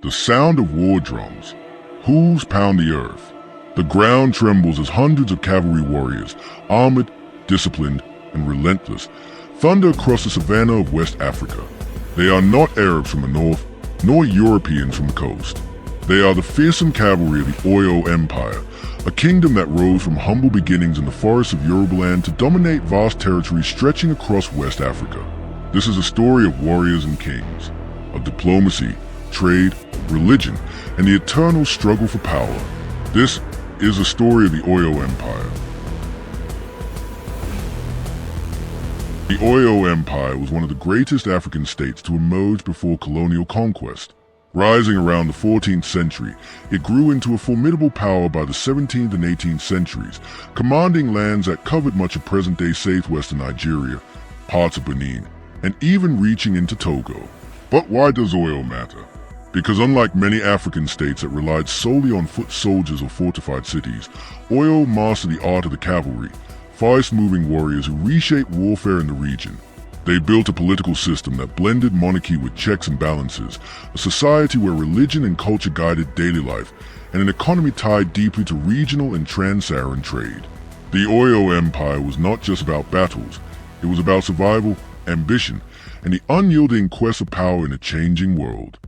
The sound of war drums. Hooves pound the earth. The ground trembles as hundreds of cavalry warriors, armored, disciplined, and relentless, thunder across the savannah of West Africa. They are not Arabs from the north, nor Europeans from the coast. They are the fearsome cavalry of the Oyo Empire, a kingdom that rose from humble beginnings in the forests of Yoruba land to dominate vast territories stretching across West Africa. This is a story of warriors and kings, of diplomacy, trade, religion, and the eternal struggle for power. This is the story of the Oyo Empire. The Oyo Empire was one of the greatest African states to emerge before colonial conquest. Rising around the 14th century, it grew into a formidable power by the 17th and 18th centuries, commanding lands that covered much of present-day southwestern Nigeria, parts of Benin, and even reaching into Togo. But why does Oyo matter? Because unlike many African states that relied solely on foot soldiers or fortified cities, Oyo mastered the art of the cavalry, fast-moving warriors who reshaped warfare in the region. They built a political system that blended monarchy with checks and balances, a society where religion and culture guided daily life, and an economy tied deeply to regional and trans-Saharan trade. The Oyo Empire was not just about battles, it was about survival, ambition, and the unyielding quest for power in a changing world.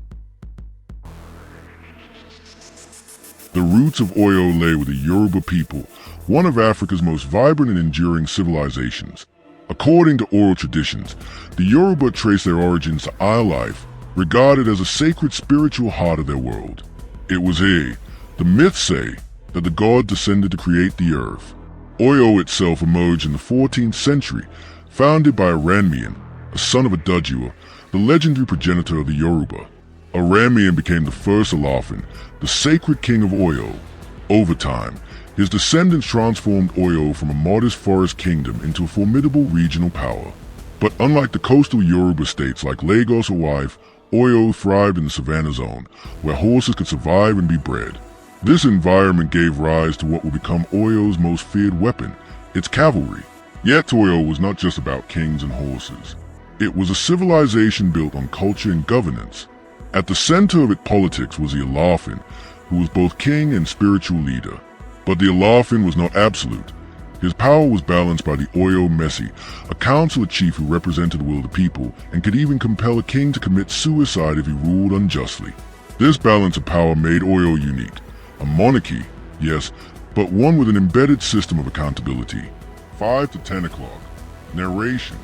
The roots of Oyo lay with the Yoruba people, one of Africa's most vibrant and enduring civilizations. According to oral traditions, the Yoruba trace their origins to Eye life, regarded as a sacred spiritual heart of their world. It was here, the myths say, that the god descended to create the earth. Oyo itself emerged in the 14th century, founded by Aramian, a son of a Dujua, the legendary progenitor of the Yoruba. Aramian became the first Alafin, the sacred king of Oyo. Over time, his descendants transformed Oyo from a modest forest kingdom into a formidable regional power. But unlike the coastal Yoruba states like Lagos or Wife, Oyo thrived in the savannah zone, where horses could survive and be bred. This environment gave rise to what would become Oyo's most feared weapon, its cavalry. Yet Oyo was not just about kings and horses. It was a civilization built on culture and governance. At the center of its politics was the Alafin, who was both king and spiritual leader. But the Alafin was not absolute. His power was balanced by the Oyo Messi, a councillor chief who represented the will of the people and could even compel a king to commit suicide if he ruled unjustly. This balance of power made Oyo unique. A monarchy, yes, but one with an embedded system of accountability. 5 to 10 o'clock. Narration.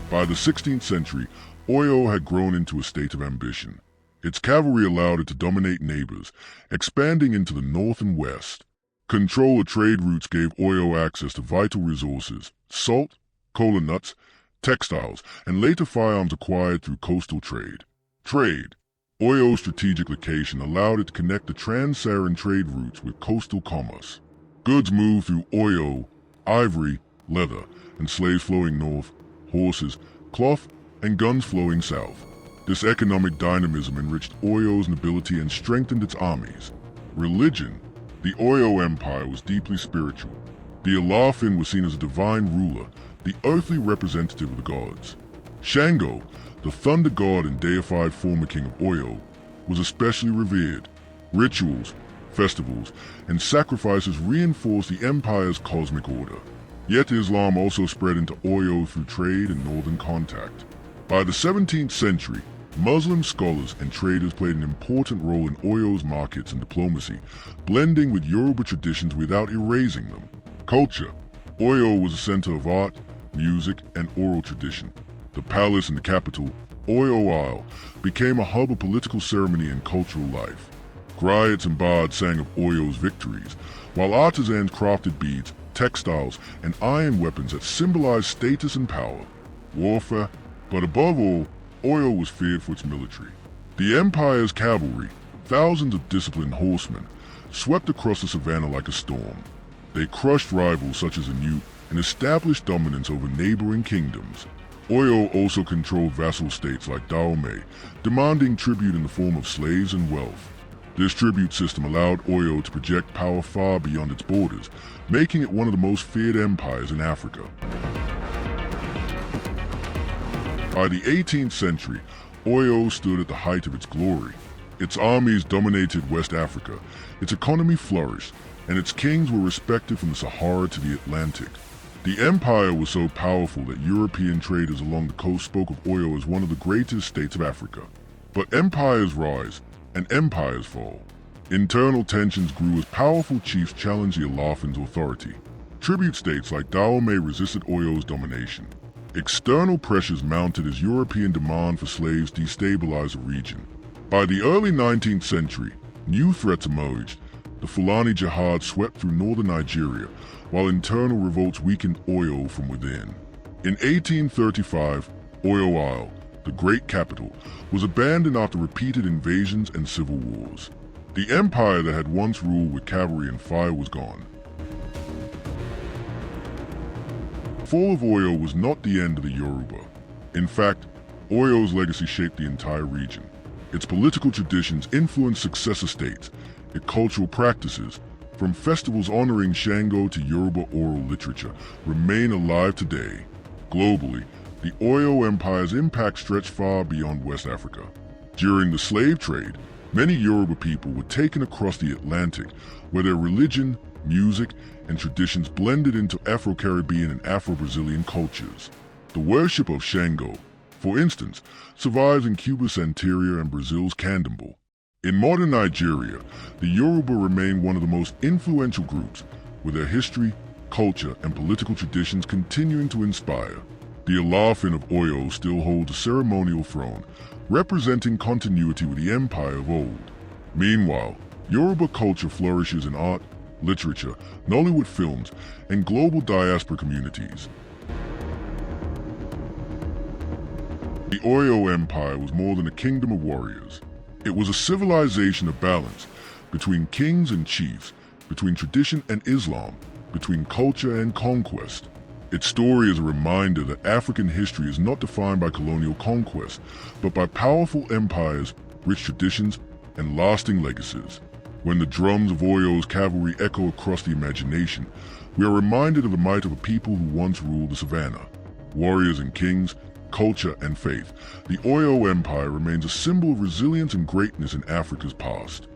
By the 16th century, Oyo had grown into a state of ambition. Its cavalry allowed it to dominate neighbors, expanding into the north and west. Control of trade routes gave Oyo access to vital resources, salt, cola nuts, textiles, and later firearms acquired through coastal trade. Trade. Oyo's strategic location allowed it to connect the trans-Saharan trade routes with coastal commerce. Goods moved through Oyo, ivory, leather, and slaves flowing north, horses, cloth, and guns flowing south. This economic dynamism enriched Oyo's nobility and strengthened its armies. Religion. The Oyo Empire was deeply spiritual. The Alafin was seen as a divine ruler, the earthly representative of the gods. Shango, the thunder god and deified former king of Oyo, was especially revered. Rituals, festivals, and sacrifices reinforced the empire's cosmic order. Yet Islam also spread into Oyo through trade and northern contact. By the 17th century, Muslim scholars and traders played an important role in Oyo's markets and diplomacy, blending with Yoruba traditions without erasing them. Culture. Oyo was a center of art, music, and oral tradition. The palace in the capital, Oyo Isle, became a hub of political ceremony and cultural life. Griots and bards sang of Oyo's victories, while artisans crafted beads, textiles, and iron weapons that symbolized status and power. Warfare, but above all, Oyo was feared for its military. The empire's cavalry, thousands of disciplined horsemen, swept across the savannah like a storm. They crushed rivals such as Anu and established dominance over neighboring kingdoms. Oyo also controlled vassal states like Dahomey, demanding tribute in the form of slaves and wealth. This tribute system allowed Oyo to project power far beyond its borders, making it one of the most feared empires in Africa. By the 18th century, Oyo stood at the height of its glory. Its armies dominated West Africa, its economy flourished, and its kings were respected from the Sahara to the Atlantic. The empire was so powerful that European traders along the coast spoke of Oyo as one of the greatest states of Africa. But empires rise, and empires fall. Internal tensions grew as powerful chiefs challenged the Alafin's authority. Tribute states like Dahomey resisted Oyo's domination. External pressures mounted as European demand for slaves destabilized the region. By the early 19th century, new threats emerged. The Fulani Jihad swept through northern Nigeria, while internal revolts weakened Oyo from within. In 1835, Oyo Isle, the great capital, was abandoned after repeated invasions and civil wars. The empire that had once ruled with cavalry and fire was gone. The fall of Oyo was not the end of the Yoruba. In fact, Oyo's legacy shaped the entire region. Its political traditions influenced successor states, its cultural practices, from festivals honoring Shango to Yoruba oral literature, remain alive today. Globally, the Oyo Empire's impact stretched far beyond West Africa. During the slave trade, many Yoruba people were taken across the Atlantic, where their religion, music, and traditions blended into Afro-Caribbean and Afro-Brazilian cultures. The worship of Shango, for instance, survives in Cuba's Santeria and Brazil's Candomblé. In modern Nigeria, the Yoruba remain one of the most influential groups, with their history, culture, and political traditions continuing to inspire. The Alafin of Oyo still holds a ceremonial throne, representing continuity with the empire of old. Meanwhile, Yoruba culture flourishes in art, literature, Nollywood films, and global diaspora communities. The Oyo Empire was more than a kingdom of warriors. It was a civilization of balance between kings and chiefs, between tradition and Islam, between culture and conquest. Its story is a reminder that African history is not defined by colonial conquest, but by powerful empires, rich traditions, and lasting legacies. When the drums of Oyo's cavalry echo across the imagination, we are reminded of the might of a people who once ruled the savannah. Warriors and kings, culture and faith, the Oyo Empire remains a symbol of resilience and greatness in Africa's past.